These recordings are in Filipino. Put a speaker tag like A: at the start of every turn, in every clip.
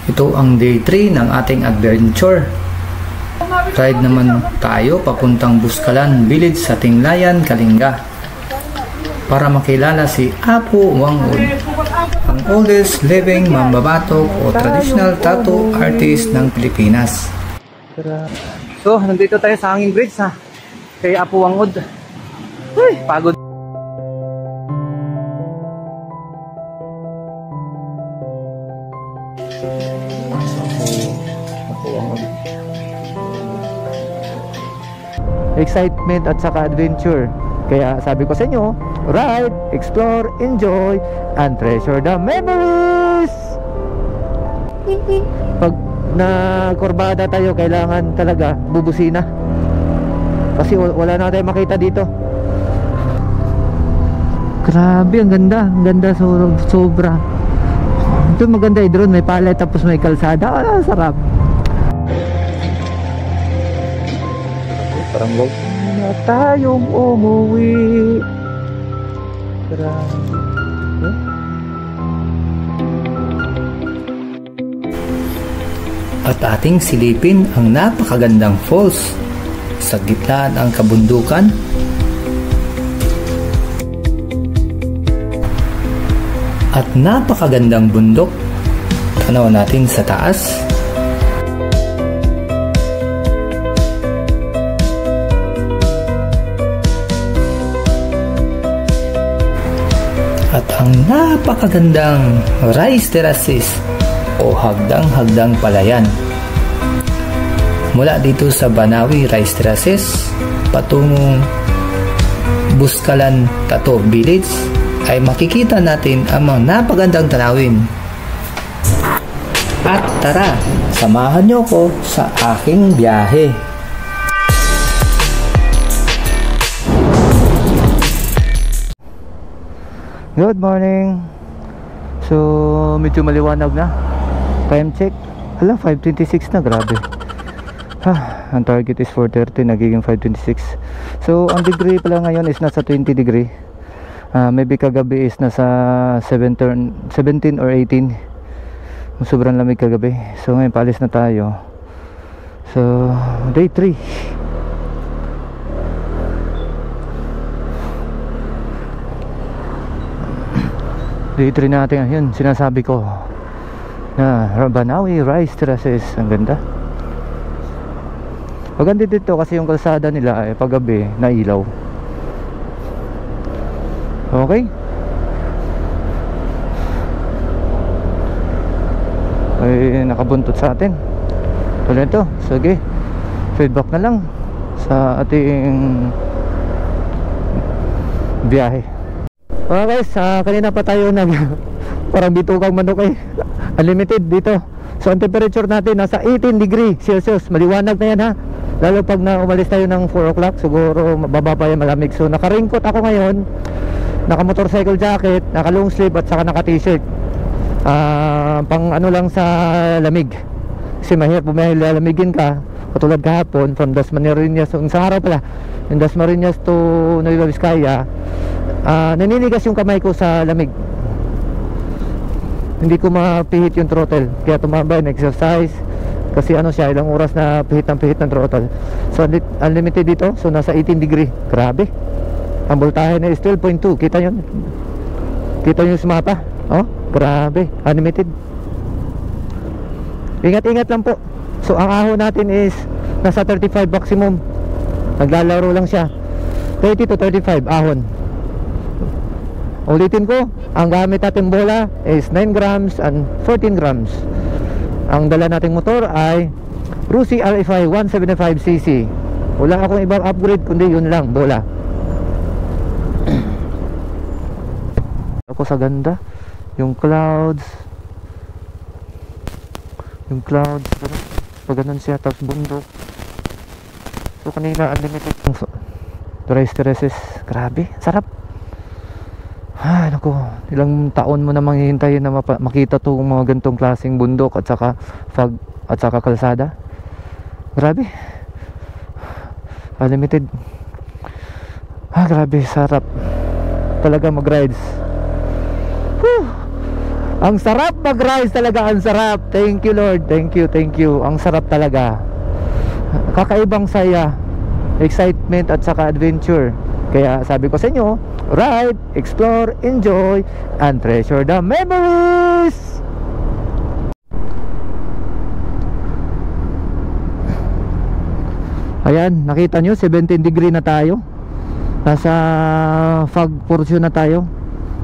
A: Ito ang day 3 ng ating adventure. Ride naman tayo papuntang Buskalan Village sa Tinglayan, Kalinga, para makilala si Apo Wangud, ang oldest living mambabatok o traditional tattoo artist ng Pilipinas.
B: So, nandito tayo sa Hanging Bridge kay Apo Wangud. Uy, pagod. Excitement at saka adventure. Kaya sabi ko sa inyo, ride, explore, enjoy, and treasure the memories. Pag na kurbada tayo, kailangan talaga bubusina. Kasi wala na tayong makita dito. Grabe, ang ganda. Ang ganda, sobra. Ito maganda yung drone, may pallet tapos may kalsada. Sarap. Parang wag na tayong umuwi.
A: At ating silipin ang napakagandang falls sa gitna ng kabundukan. At napakagandang bundok. Tanaw natin sa taas. At ang napakagandang rice terraces o hagdang-hagdang palayan. Mula dito sa Banawi Rice Terraces patungong Buskalan Tattoo Village ay makikita natin ang mga napagandang tanawin. At tara, samahan niyo ko sa aking biyahe.
B: Good morning. So, medyo maliwanag na. Time check. Hala, 5:26 na, grabe. Ang target is 4:30, nagiging 5:26. So, ang degree pala ngayon is nasa 20 degree. Maybe kagabi is nasa 17 or 18. Sobrang lamig kagabi. So, ngayon paalis na tayo. So, day 3. Day 3 natin, yun sinasabi ko na Banawi Rice Terraces. Ang ganda. Maganda dito kasi yung kalsada nila ay paggabi na ilaw. Okay, ay nakabuntot sa atin. Tuloy ito. Sige, feedback na lang sa ating biyahe. Okay guys, kanina pa tayo parang bitukang manok unlimited dito. So ang temperature natin nasa 18 degree Celsius. Maliwanag na yan lalo pag umalis tayo ng 4 o'clock, siguro mababa pa yan, malamig. So naka-raincoat ako ngayon, naka-motorcycle jacket, naka-long sleeve at saka naka-t-shirt. Pang ano lang sa lamig. Kasi mahirap bumihil, lalamigin ka. Katulad kahapon from Dasmariñas, sa araw pala, yung Dasmariñas to Nueva Vizcaya, naninigas yung kamay ko sa lamig. Hindi ko mapihit yung throttle, kaya tumambay, na-exercise. Kasi ano siya, ilang oras na pihit ng throttle. So unlimited dito, so nasa 18 degree. Grabe. Ang voltahe na is 12.2. Kita nyo? Kita nyo sa mapa? Oh, grabe, unlimited. Ingat-ingat lang po. So ang ahon natin is nasa 35 maximum. Naglalaro lang siya. 30 to 35 ahon. Ulitin ko, ang gamit natin bola is 9 grams and 14 grams. Ang dala nating motor ay Rusi RFI 175cc. Wala akong ibang upgrade kundi yun lang, bola. Ako sa ganda, yung clouds, pag ganun siya, tapos bundok. So kanina unlimited rice terraces. Grabe, sarap. Naku, ilang taon mo na manghihintayin na makita to mga gantong klaseng bundok at saka fog at saka kalsada. Grabe, unlimited. Grabe, sarap talaga mag-rides. Ang sarap mag-rise talaga, ang sarap. Thank you Lord, thank you. Ang sarap talaga. Kakaibang saya, excitement at saka adventure. Kaya sabi ko sa inyo, ride, explore, enjoy, and treasure the memories. Ayan, nakita nyo 17 degree na tayo. Nasa fog portion na tayo.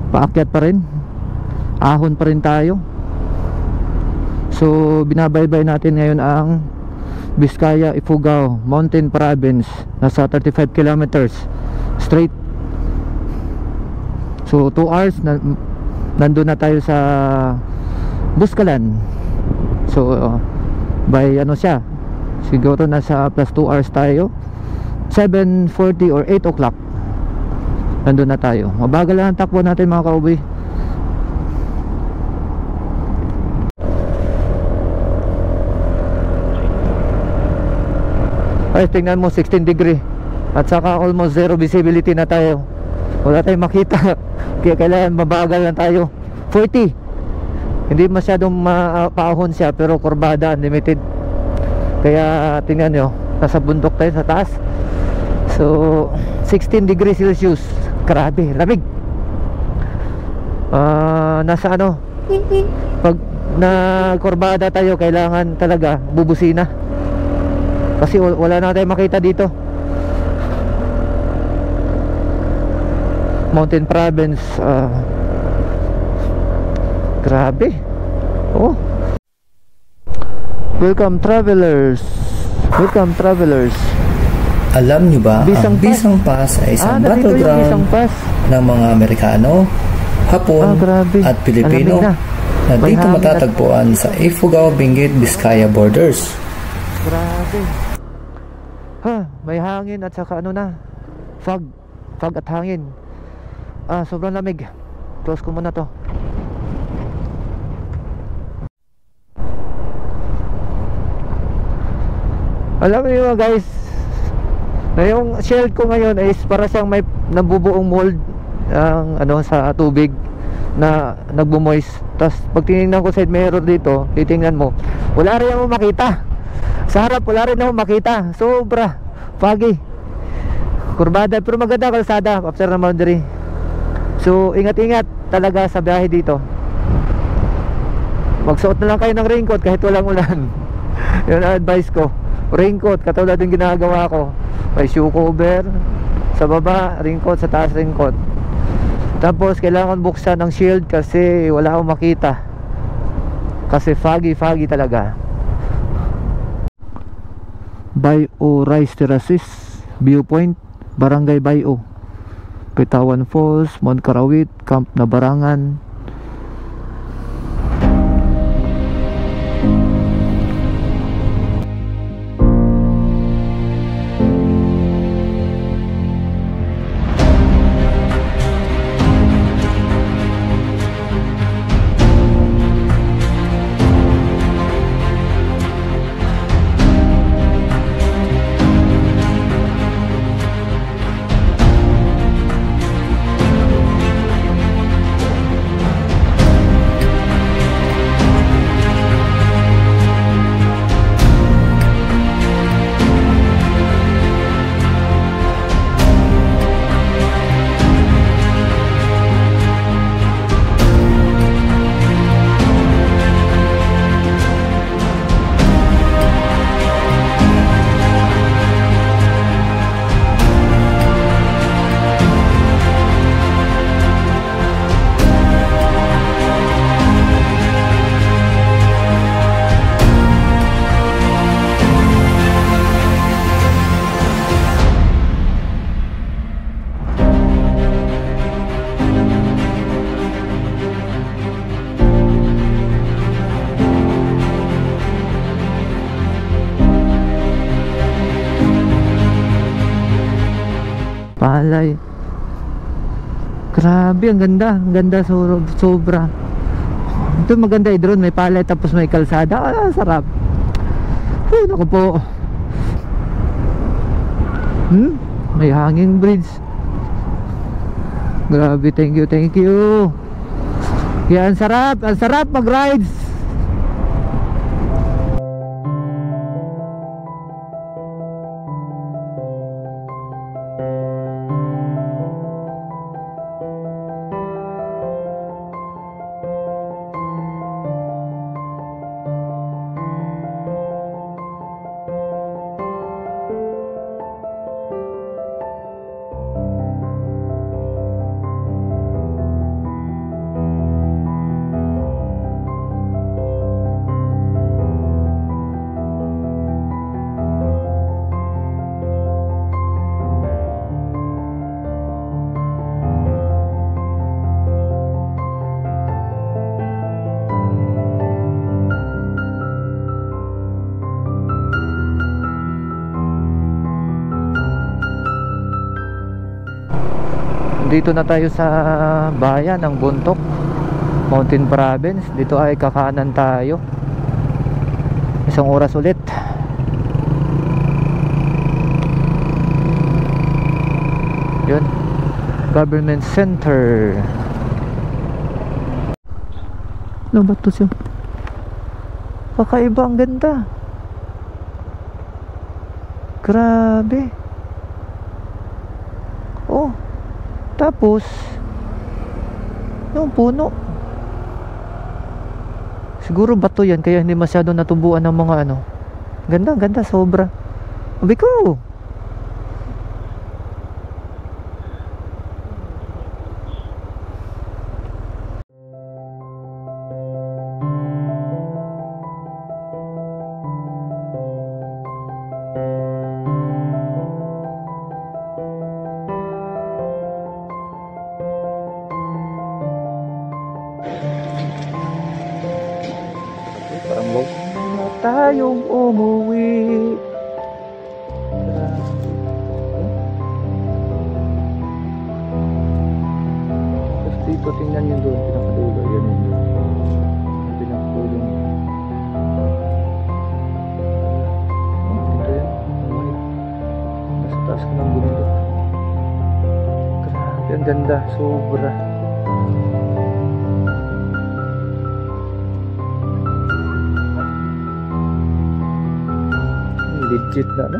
B: Paakyat pa rin, ahon pa rin tayo. So binabaybay natin ngayon ang Vizcaya Ifugao Mountain Province. Nasa 35 kilometers straight. So 2 hours nandun na tayo sa Buscalan. So by ano siya, siguro nasa plus 2 hours tayo. 7:40 or 8 o'clock nandun na tayo. Mabagal lang ang takbo natin mga kaubi. Ay, tingnan mo 16 degree at saka almost zero visibility na tayo. Wala tayong makita. Kaya kailangan mabagal lang tayo. 40. Hindi masyadong paahon siya pero kurbada, unlimited. Kaya tingnan nyo, nasa bundok tayo sa taas. So 16 degrees Celsius. Grabe, lamig. Nasa ano, pag nagkurbada tayo kailangan talaga bubusina kasi wala na tayong makita dito. Mountain Province. Grabe. Oh, welcome travelers. Welcome travelers.
A: Alam nyo ba, ang Bisang Pass ay isang battleground ng mga Amerikano, Hapon at Pilipino na dito matatagpuan sa Ifugao, Benguet, Vizcaya borders.
B: Grabe. May hangin at saka ano na, fog at hangin. Sobrang lamig. Close ko muna to. Alam niyo guys, na yung shield ko ngayon is para siyang may nabubuong mold ang ano sa tubig na nagbo-moist. Tapos pag tinignan ko side mirror dito, titingnan mo, wala rin ako makita. Sa harap wala rin ako makita. Sobra foggy. Kurbada pero maganda kalsada after na boundary. So ingat-ingat talaga sa biyahe dito. Magsuot na lang kayo ng raincoat kahit walang ulan. Yun ang advice ko. Raincoat katulad ng ginagawa ko. May shoe cover sa baba, raincoat sa taas, raincoat. Tapos kailangan buksan ng shield kasi wala akong makita. Kasi foggy talaga. Bayo Rice Terraces Viewpoint, Barangay Bayo, Pitawan Falls, Mount Karawit, Camp Nabarangan. Palay. Grabe, ang ganda sobra. Ito maganda drone, may palay tapos may kalsada. Sarap. Naku po. May hanging bridge. Grabe, thank you. Kaya ang sarap mag-rides. Dito na tayo sa bayan ng Bontoc, Mountain Province. Dito ay kakanan tayo. Isang oras ulit. Yun, Government Center. Ano ba ito siya? Kakaiba, ang ganda. Grabe. Oh, tapos yung puno, siguro bato yan kaya hindi masyado natubuan ng mga ano. Ganda, ganda sobra. Sabi ko, tayong umuwi. Tapos dito tingnan nyo doon, pinakadulo. Yan yun doon, pinakadulo. Dito yan, nasa taas ko ng bundok. Grabe, ang ganda, sobra. Legit na, no?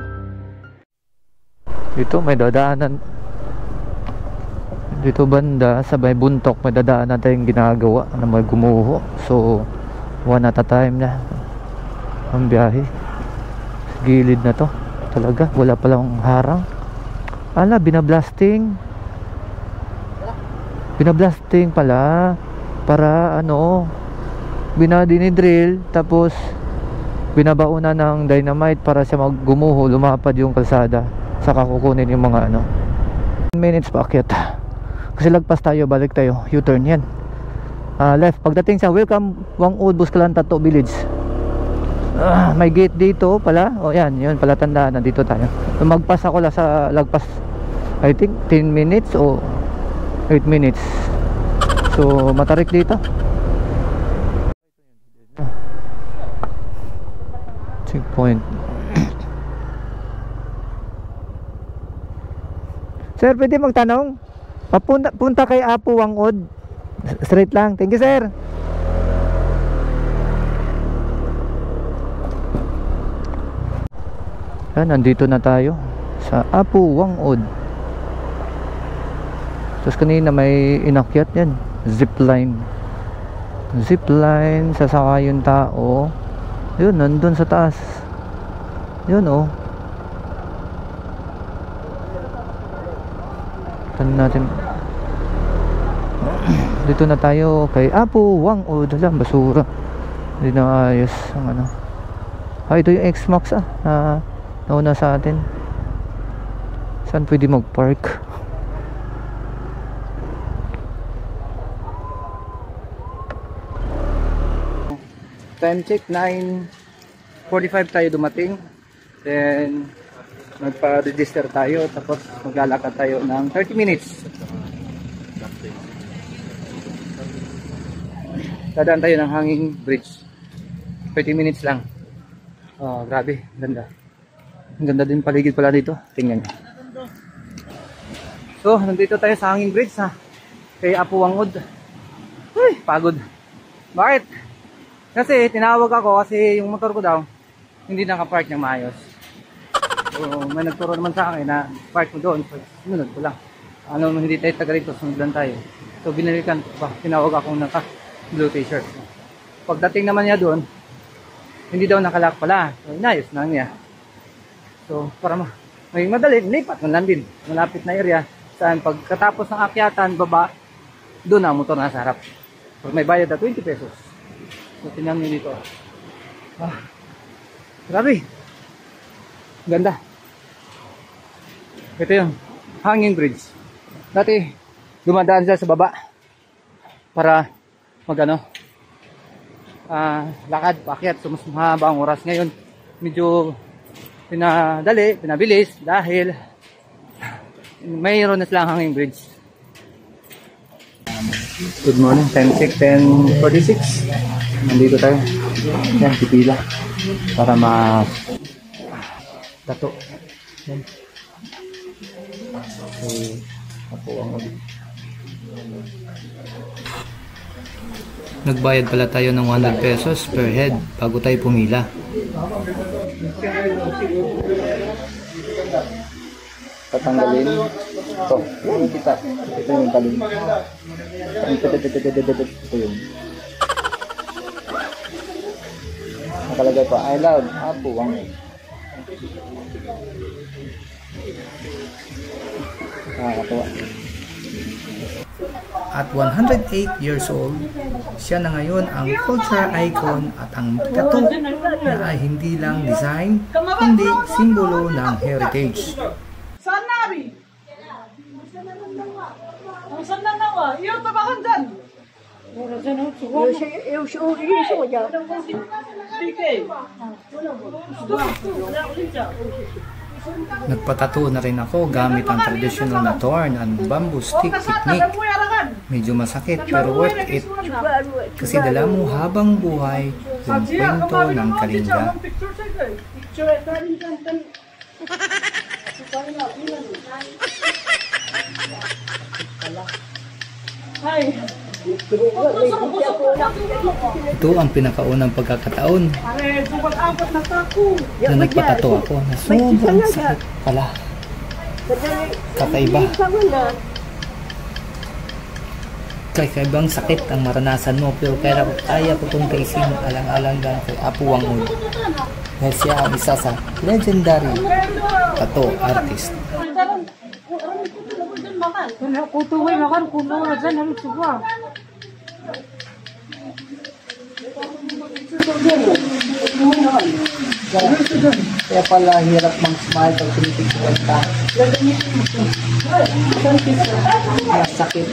B: Dito may dadaanan. Dito banda sa may Bontoc may dadaanan tayong ginagawa na may gumuho. So one at a time na ang biyahe. Gilid na to. Talaga wala palang harang. Ala, binablasting pala para ano, binadinidrill tapos binabauna ng dynamite para siya maggumuho, lumapad yung kalsada, saka kukunin yung mga ano 10 minutes paakyat kasi lagpas tayo, balik tayo, U-turn yan, left pagdating sa Welcome Wangud Buskalan Tato Village. May gate dito pala, o yan, yun pala tandaan, nandito tayo. Magpas ako lang sa lagpas, I think 10 minutes o 8 minutes, so matarik dito. Checkpoint. Sir, pwede magtanong? Punta kay Apo Wangud. Straight lang. Thank you, sir. Yan, nandito na tayo sa Apo Wangud. Tapos kanina may inakyat yan, zipline. Zipline, sasakay yung tao. Yun, nandun sa taas. Yun, oh. Tanong natin. Dito na tayo kay Apo Wangud. Wala, basura. Hindi na ayos ang ano. Ito yung X-Max na nauna sa atin. Saan pwede mag-park? Time check, 9:45 tayo dumating. Then magpa-register tayo, tapos maglalakad tayo ng 30 minutes. Dadaan tayo ng hanging bridge. 30 minutes lang. Oh, grabe, ganda. Ang ganda din paligid pala dito. Tingnan niyo. So, nandito tayo sa hanging bridge, ha, kay Apo Wangud.
A: Uy, pagod. Bakit? Kasi tinawag ako kasi yung motor ko daw hindi nakapark ng maayos. So may nagturo naman sa akin na park mo doon. So sunod ko lang. Ano, hindi tayo taga rito, sunod lang tayo. So binalikan pa, tinawag ako naka blue t-shirt. Pagdating naman niya doon, hindi daw nakalock pala. So inayos na niya. So para may madali, lipat na lang din. Malapit na area. Saan pagkatapos ng akyatan, baba, doon ang motor nasa harap. So may bayad na 20 pesos. So tingnan niyo dito. Ah, grabe. Ganda. Ito yung hanging bridge. Dati dumadaan siya sa baba para lakad, paakyat. So mas mahaba ang oras. Ngayon medyo pinabilis dahil mayroon na silang hanging bridge. Good morning, time check 10:46. Nandito tayo. Yan, pipila para tato. Yan. So, ako ang nagbayad pala tayo ng 100 pesos per head bago tayo pumila. Tatanggalin ito. Ito yung talin. Ito yung nakalagay pa, I love Apo Wang Ud. Nakakatuwa. At 108 years old, siya na ngayon ang culture icon at ang tattoo na ay hindi lang design, kundi simbolo ng heritage.
C: Saan nabi? Saan na nawa? Iyo tabakan dyan.
A: Nagpatato na rin ako gamit ang traditional na thorn and bamboo stick technique. Medyo masakit pero worth it. Kasi dala mo habang buhay yung kwento ng Kalinga. Ito ang pinakaunang pagkakataon na nagpatato ako na sobrang sakit pala. Kakaibang sakit ang maranasan mo pero kaya ko itong taisin alang-alang lang kay Apo Wang Ud. Dahil siya ang isa sa legendary tattoo artist.
C: Kaya pala hirap mag-smile pag tinitignan ka. Masakit.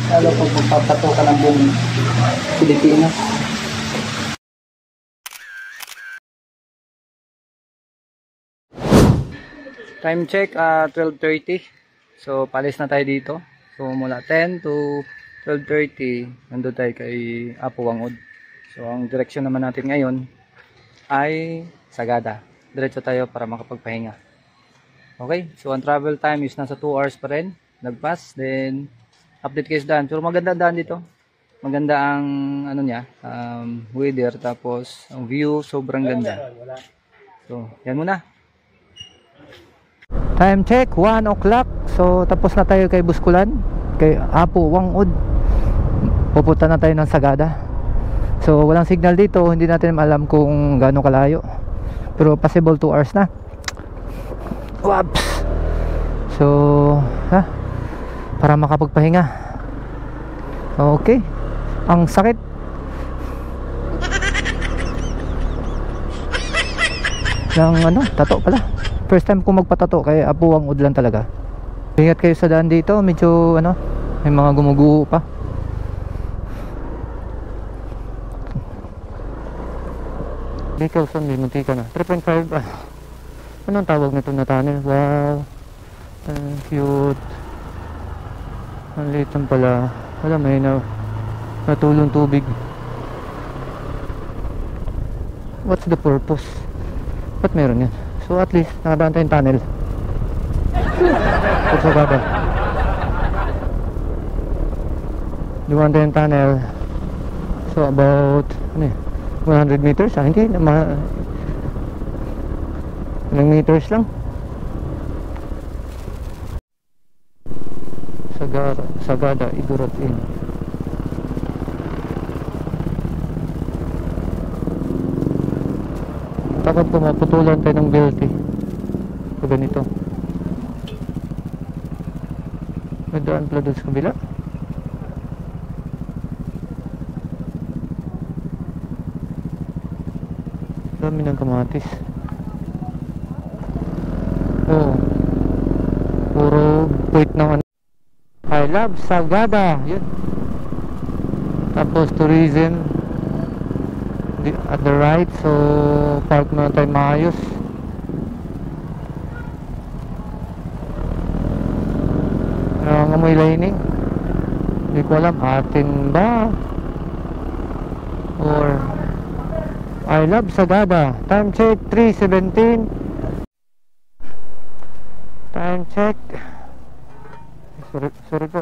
C: Lalo pag magpapato ka ng buong Pilipinas.
A: Time check 12:30. So palis na tayo dito. So mula 10 to 12:30 nandun tayo kay Apo Wang Ud. So ang direksyon naman natin ngayon ay Sagada. Diretso tayo para makapagpahinga. Okay, so ang travel time is nasa 2 hours pa rin. Nagpass, then update kayo sa daan. Pero maganda daan dito. Maganda ang ano niya, weather, tapos ang view sobrang ganda. So yan muna.
B: Time check 1 o'clock. So tapos na tayo kay Buskulan, kay Apo Wang Ud. Pupunta na tayo ng Sagada. So walang signal dito, hindi natin alam kung gaano kalayo. Pero possible 2 hours na. Waps. So para makapagpahinga. Okay. Ang sakit. Ng tato pala. First time ko magpatato kay Apo Wang Ud lang talaga. Ingat kayo sa daan dito, medyo may mga gumuguho pa. Nicholson, munti ka na. 3.5 anong tawag nito na tunnel? Wow, cute. Ang liit lang pala. Wala, may natulong tubig. What's the purpose? Ba't meron yan? So at least nakadaan tayong tunnel. Sagada. Dumaan tayong tunnel. So about 100 meters. Hindi ilang meters lang. Sagada Igorot Inn. Takot po maputulan tayo ng BLT pag ganito. May daan pala doon sa kabila. Dami ng kamatis. Oh, puro wait naman. I love Sagada. Yun. Tapos tourism at the right. So park na tayo maayos. Nangangamoy lining. Hindi ko alam atin ba or I love Sagada. Time check 3:17. Time check. Sorry po.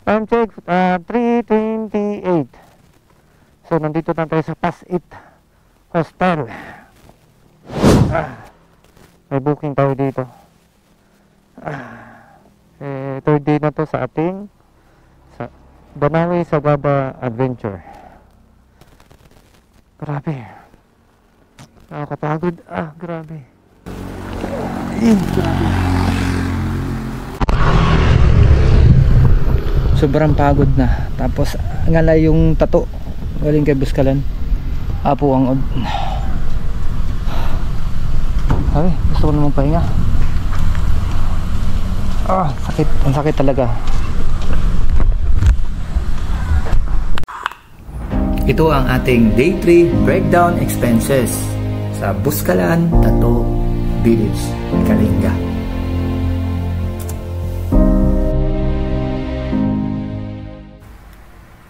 B: Time check 3:28. So nandito na tayo sa Pasit Hostel. May booking tayo dito. Third day na to sa ating Banawe Sagada Adventure. Grabe. Nakakapagod. Grabe. Grabe.
A: Sobrang pagod na. Tapos ngala yung tato galing kay Buskalan. Apo ang ay, gusto ko naman pahinga. Sakit. Ang sakit talaga. Ito ang ating day 3 breakdown expenses sa Buskalan Tattoo Village, Kalinga.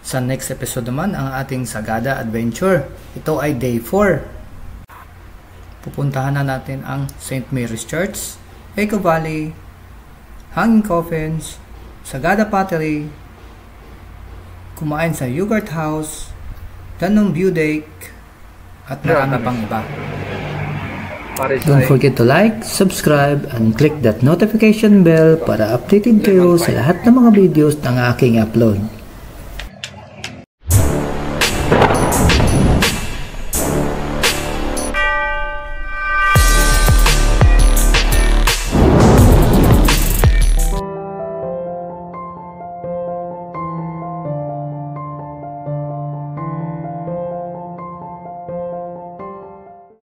A: Sa next episode naman ang ating Sagada Adventure. Ito ay day 4. Pupuntahan na natin ang St. Mary's Church, Eco Valley, Hanging Coffins, Sagada Pottery, kumain sa Yogurt House, Danong View Deck, at marami pang iba. Don't forget to like, subscribe, and click that notification bell para updated kayo sa lahat ng mga videos ng aking upload.